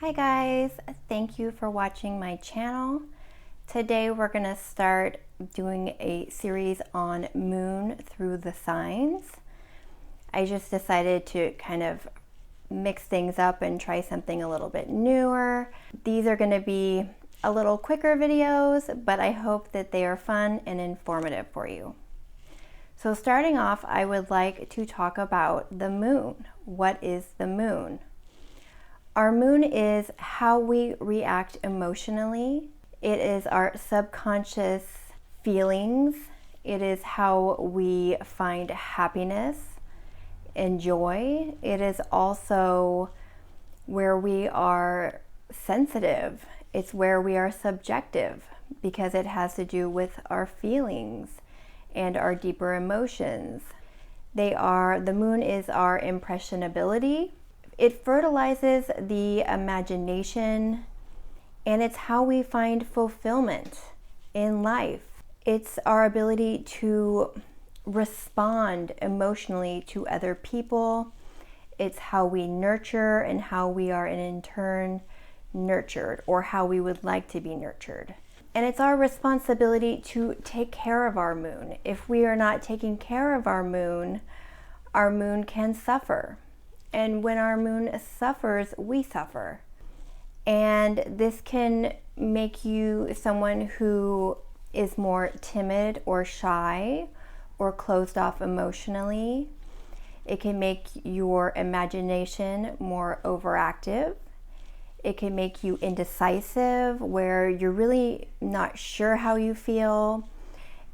Hi guys, thank you for watching my channel. Today we're going to start doing a series on moon through the signs. I just decided to kind of mix things up and try something a little bit newer. These are going to be a little quicker videos, but I hope that they are fun and informative for you. So starting off, I would like to talk about the moon. What is the moon? Our moon is how we react emotionally. It is our subconscious feelings. It is how we find happiness and joy. It is also where we are sensitive. It's where we are subjective because it has to do with our feelings and our deeper emotions. The moon is our impressionability. It fertilizes the imagination, and it's how we find fulfillment in life. It's our ability to respond emotionally to other people. It's how we nurture and how we are in turn nurtured, or how we would like to be nurtured. And it's our responsibility to take care of our moon. If we are not taking care of our moon can suffer. And when our moon suffers, we suffer. And this can make you someone who is more timid or shy or closed off emotionally. It can make your imagination more overactive. It can make you indecisive, where you're really not sure how you feel.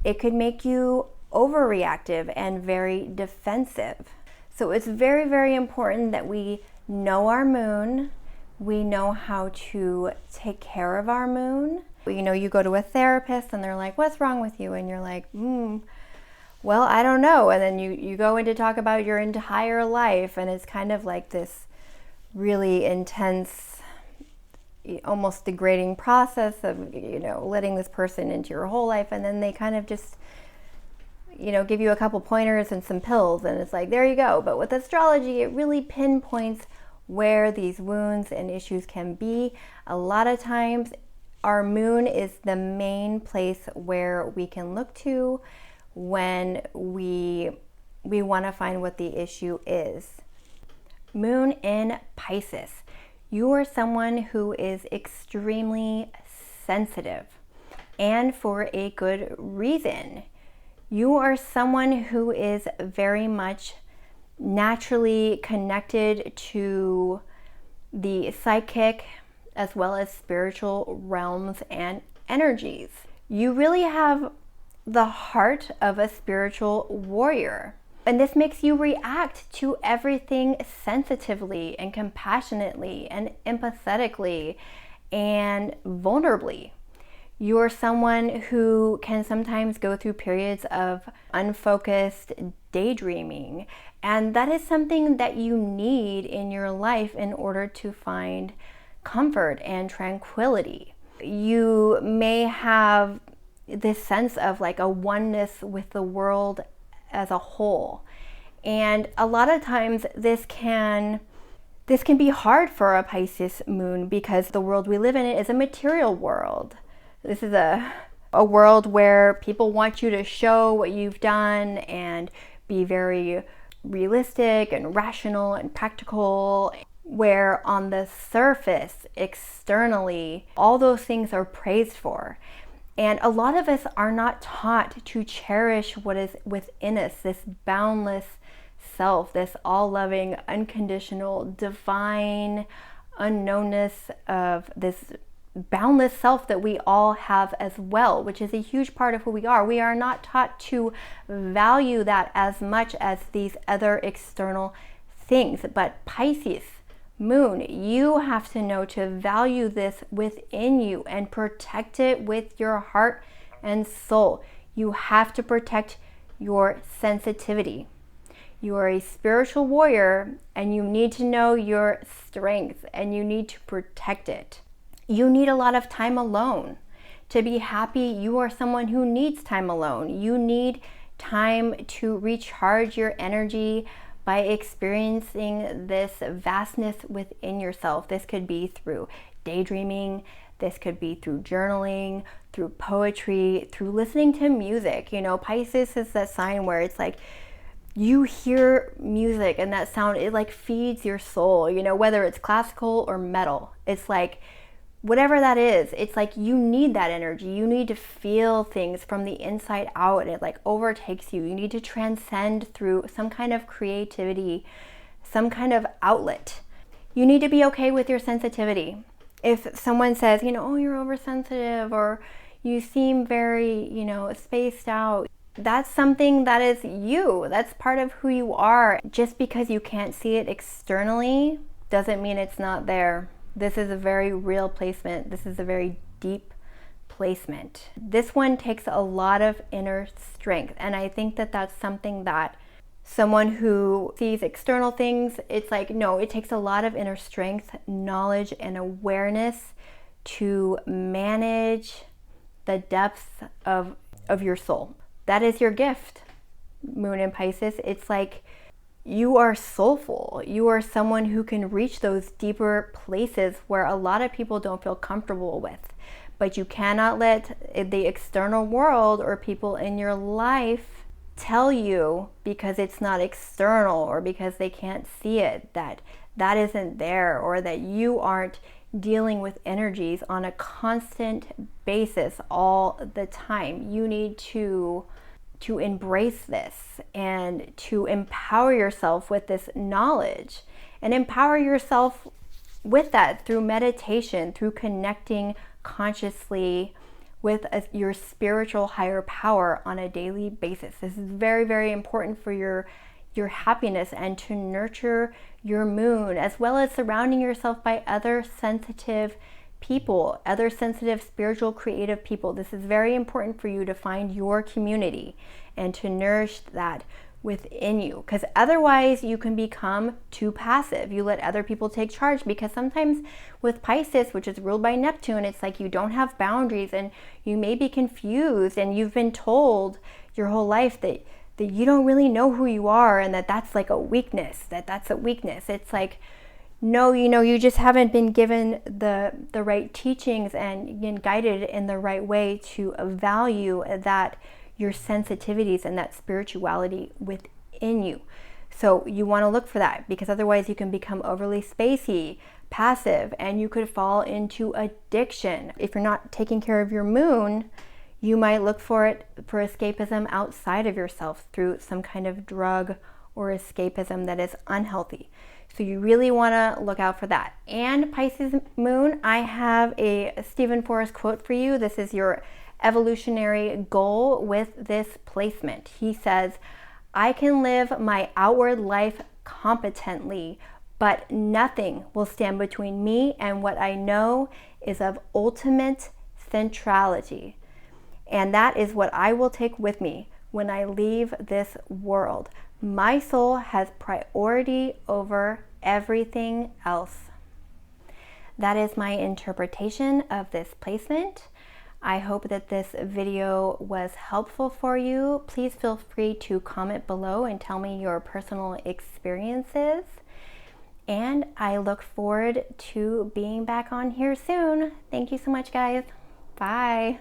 It could make you overreactive and very defensive. So it's very, very important that we know our moon. We know how to take care of our moon. You go to a therapist and they're like, what's wrong with you? And you're like, well, I don't know. And then you go in to talk about your entire life, and it's kind of like this really intense, almost degrading process of, letting this person into your whole life. And then they kind of just give you a couple pointers and some pills, and it's like, there you go. But with astrology, it really pinpoints where these wounds and issues can be. A lot of times, our moon is the main place where we can look to when we want to find what the issue is. Moon in Pisces. You are someone who is extremely sensitive, and for a good reason. You are someone who is very much naturally connected to the psychic as well as spiritual realms and energies. You really have the heart of a spiritual warrior. And this makes you react to everything sensitively and compassionately and empathetically and vulnerably. You're someone who can sometimes go through periods of unfocused daydreaming, and that is something that you need in your life in order to find comfort and tranquility. You may have this sense of like a oneness with the world as a whole, and a lot of times this can be hard for a Pisces moon because the world we live in is a material world. This is a world where people want you to show what you've done and be very realistic and rational and practical, where on the surface, externally, all those things are praised for. And a lot of us are not taught to cherish what is within us, this boundless self, this all-loving, unconditional, divine unknownness of this boundless self that we all have as well, which is a huge part of who we are. We are not taught to value that as much as these other external things. But Pisces moon, you have to know to value this within you and protect it with your heart and soul. You have to protect your sensitivity. You are a spiritual warrior, and you need to know your strength, and you need to protect it. You need a lot of time alone. To be happy, you are someone who needs time alone. You need time to recharge your energy by experiencing this vastness within yourself. This could be through daydreaming, this could be through journaling, through poetry, through listening to music. You know, Pisces is that sign where it's like you hear music and that sound, it like feeds your soul, you know, whether it's classical or metal. It's like whatever that is, it's like you need that energy. You need to feel things from the inside out, and it like overtakes you. You need to transcend through some kind of creativity, some kind of outlet. You need to be okay with your sensitivity. If someone says, you know, oh, you're oversensitive, or you seem very, you know, spaced out, that's something that is you. That's part of who you are. Just because you can't see it externally doesn't mean it's not there. This is a very real placement. This is a very deep placement. This one takes a lot of inner strength, and I think that that's something that someone who sees external things, it's like, no, it takes a lot of inner strength, knowledge, and awareness to manage the depths of your soul. That is your gift, Moon in Pisces. It's like you are soulful. You are someone who can reach those deeper places where a lot of people don't feel comfortable with. But you cannot let the external world or people in your life tell you, because it's not external or because they can't see it, that that isn't there, or that you aren't dealing with energies on a constant basis all the time. You need to embrace this and to empower yourself with this knowledge, and empower yourself with that through meditation, through connecting consciously with your spiritual higher power on a daily basis. This is very, very important for your happiness, and to nurture your moon, as well as surrounding yourself by other sensitive people, other sensitive, spiritual, creative people. This is very important for you to find your community and to nourish that within you, because otherwise you can become too passive. You let other people take charge, because sometimes with Pisces, which is ruled by Neptune, it's like you don't have boundaries, and you may be confused, and you've been told your whole life that you don't really know who you are, and that's like a weakness, that's a weakness. It's like, no, you know, you just haven't been given the right teachings and guided in the right way to value that your sensitivities and that spirituality within you. So you want to look for that, because otherwise you can become overly spacey, passive, and you could fall into addiction. If you're not taking care of your moon, you might look for escapism outside of yourself through some kind of drug or escapism that is unhealthy. So you really want to look out for that. And Pisces moon, I have a Stephen Forrest quote for you. This is your evolutionary goal with this placement. He says, I can live my outward life competently, but nothing will stand between me and what I know is of ultimate centrality. And that is what I will take with me when I leave this world. My soul has priority over everything else. That is my interpretation of this placement. I hope that this video was helpful for you. Please feel free to comment below and tell me your personal experiences. And I look forward to being back on here soon. Thank you so much, guys. Bye.